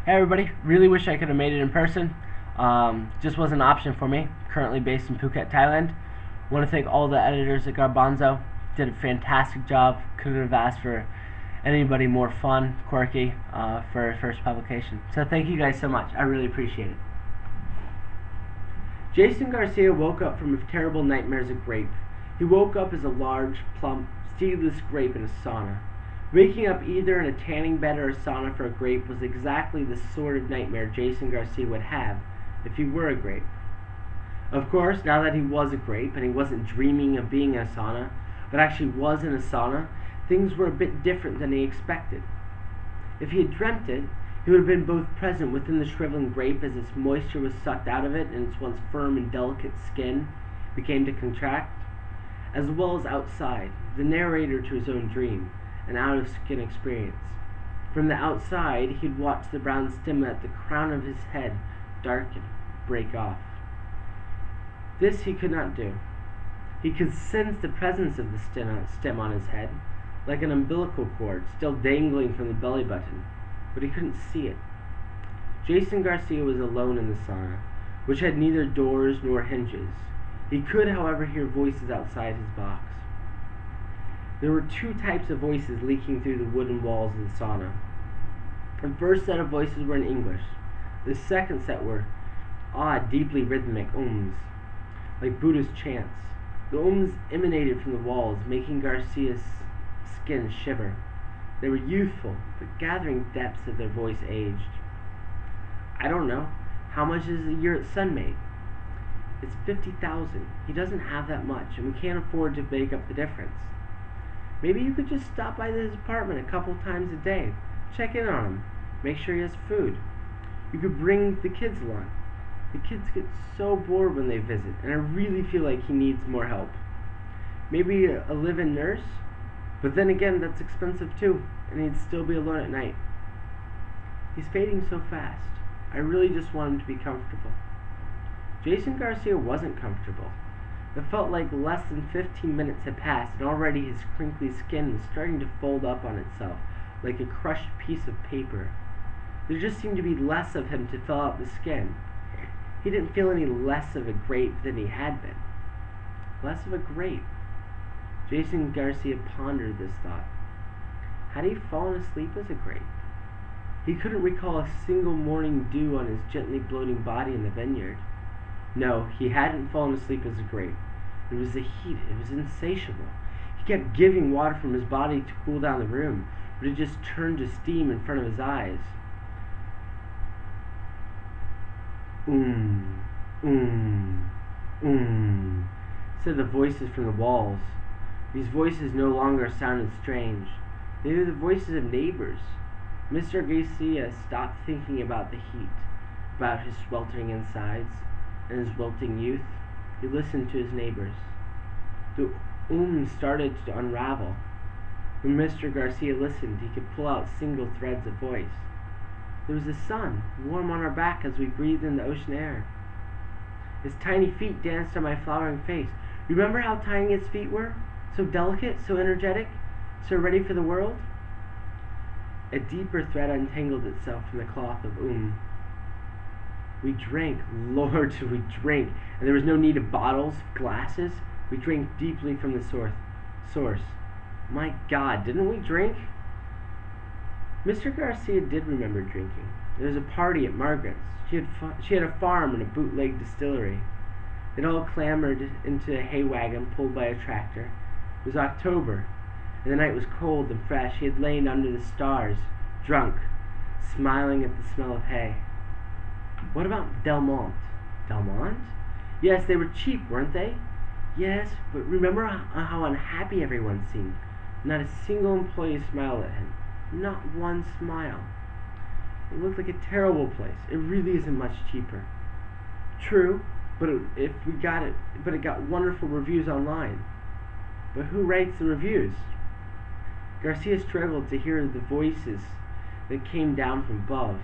Hey everybody, really wish I could have made it in person. Just wasn't an option for me. Currently based in Phuket, Thailand. Want to thank all the editors at Garbanzo. Did a fantastic job. Couldn't have asked for anybody more fun, quirky for a first publication. So thank you guys so much. I really appreciate it. Jason Garcia woke up from a terrible nightmare as a grape. He woke up as a large, plump, seedless grape in a sauna. Waking up either in a tanning bed or a sauna for a grape was exactly the sort of nightmare Jason Garcia would have if he were a grape. Of course, now that he was a grape and he wasn't dreaming of being in a sauna, but actually was in a sauna, things were a bit different than he expected. If he had dreamt it, he would have been both present within the shriveling grape as its moisture was sucked out of it and its once firm and delicate skin began to contract, as well as outside, the narrator to his own dream, an out-of-skin experience. From the outside, he'd watch the brown stem at the crown of his head darken, break off. This he could not do. He could sense the presence of the stem on his head, like an umbilical cord still dangling from the belly button, but he couldn't see it. Jason Garcia was alone in the sauna, which had neither doors nor hinges. He could, however, hear voices outside his box. There were two types of voices leaking through the wooden walls of the sauna. The first set of voices were in English. The second set were odd, deeply rhythmic ums, like Buddhist chants. The ums emanated from the walls, making Garcia's skin shiver. They were youthful, but gathering depths of their voice aged. I don't know. How much is a year at Sunmate? It's 50,000. He doesn't have that much, and we can't afford to make up the difference. Maybe you could just stop by his apartment a couple times a day, check in on him, make sure he has food. You could bring the kids along. The kids get so bored when they visit, and I really feel like he needs more help. Maybe a live-in nurse? But then again, that's expensive too, and he'd still be alone at night. He's fading so fast. I really just want him to be comfortable. Jason Garcia wasn't comfortable. It felt like less than 15 minutes had passed, and already his crinkly skin was starting to fold up on itself, like a crushed piece of paper. There just seemed to be less of him to fill out the skin. He didn't feel any less of a grape than he had been. Less of a grape. Jason Garcia pondered this thought. Had he fallen asleep as a grape? He couldn't recall a single morning dew on his gently bloating body in the vineyard. No, he hadn't fallen asleep as a grape. It was the heat. It was insatiable. He kept giving water from his body to cool down the room, but it just turned to steam in front of his eyes. Said the voices from the walls. These voices no longer sounded strange. They were the voices of neighbors. Mr. Garcia stopped thinking about the heat, about his sweltering insides, and his wilting youth. He listened to his neighbors. The started to unravel. When Mr. Garcia listened, he could pull out single threads of voice. There was the sun, warm on our back as we breathed in the ocean air. His tiny feet danced on my flowering face. Remember how tiny his feet were? So delicate, so energetic, so ready for the world? A deeper thread untangled itself from the cloth of We drank, Lord, we drank, and there was no need of bottles, glasses. We drank deeply from the source. My God, didn't we drink? Mr. Garcia did remember drinking. There was a party at Margaret's. She had a farm and a bootleg distillery. They'd all clambered into a hay wagon pulled by a tractor. It was October, and the night was cold and fresh. He had lain under the stars, drunk, smiling at the smell of hay. What about Delmont? Delmont? Yes, they were cheap, weren't they? Yes, but remember how unhappy everyone seemed. Not a single employee smiled at him. Not one smile. It looked like a terrible place. It really isn't much cheaper. True, but it got wonderful reviews online. But who writes the reviews? Garcia struggled to hear the voices that came down from above.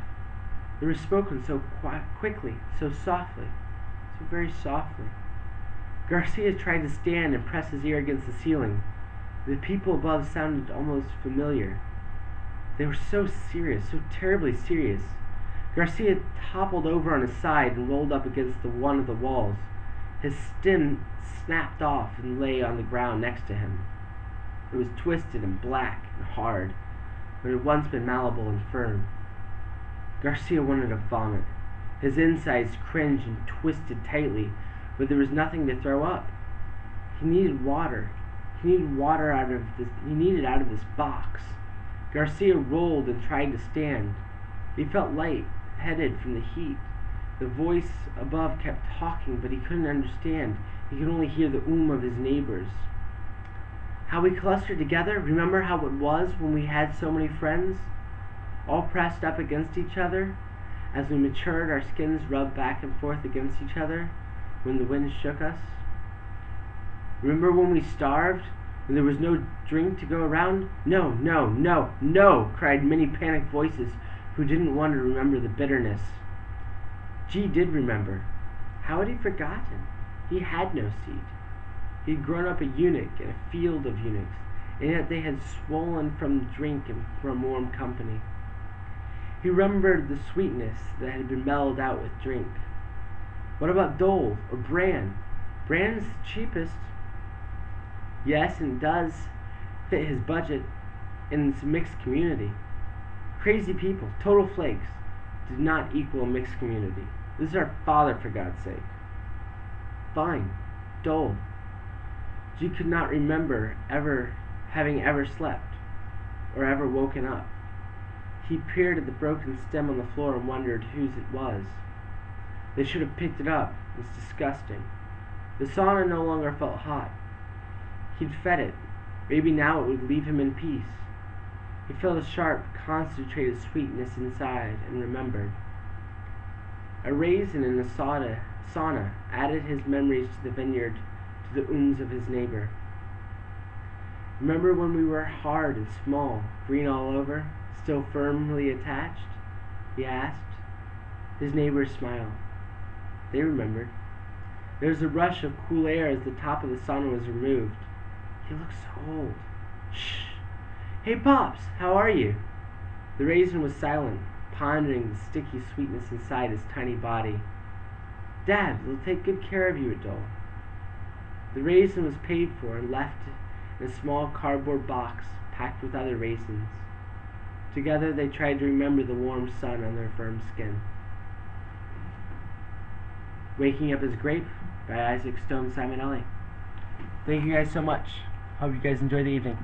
They were spoken so quickly, so softly, so very softly. Garcia tried to stand and press his ear against the ceiling. The people above sounded almost familiar. They were so serious, so terribly serious. Garcia toppled over on his side and rolled up against one of the walls. His stem snapped off and lay on the ground next to him. It was twisted and black and hard, but it had once been malleable and firm. Garcia wanted to vomit. His insides cringed and twisted tightly, but there was nothing to throw up. He needed water. He needed water out of this box. Garcia rolled and tried to stand. He felt light-headed from the heat. The voice above kept talking, but he couldn't understand. He could only hear the of his neighbors. How we clustered together? Remember how it was when we had so many friends? All pressed up against each other? As we matured, our skins rubbed back and forth against each other when the wind shook us? Remember when we starved? When there was no drink to go around? No, no, no, no, cried many panicked voices who didn't want to remember the bitterness. G did remember. How had he forgotten? He had no seed. He had grown up a eunuch in a field of eunuchs, and yet they had swollen from drink and from warm company. He remembered the sweetness that had been mellowed out with drink. What about Dole or Bran? Bran's the cheapest. Yes, and does fit his budget, and it's a mixed community. Crazy people, total flakes, did not equal a mixed community. This is our father, for God's sake. Fine, Dole. She could not remember having ever slept, or ever woken up. He peered at the broken stem on the floor and wondered whose it was. They should have picked it up. It was disgusting. The sauna no longer felt hot. He'd fed it. Maybe now it would leave him in peace. He felt a sharp, concentrated sweetness inside and remembered. A raisin in the sauna added his memories to the vineyard, to the of his neighbor. Remember when we were hard and small, green all over, still firmly attached? He asked. His neighbors smiled. They remembered. There was a rush of cool air as the top of the sauna was removed. He looked so old. Shh. Hey, Pops, how are you? The raisin was silent, pondering the sticky sweetness inside his tiny body. Dad, we'll take good care of you, adult. The raisin was paid for and left in a small cardboard box packed with other raisins. Together they tried to remember the warm sun on their firm skin. Waking Up As A Grape by Isaac Stone Simonelli. Thank you guys so much. Hope you guys enjoy the evening.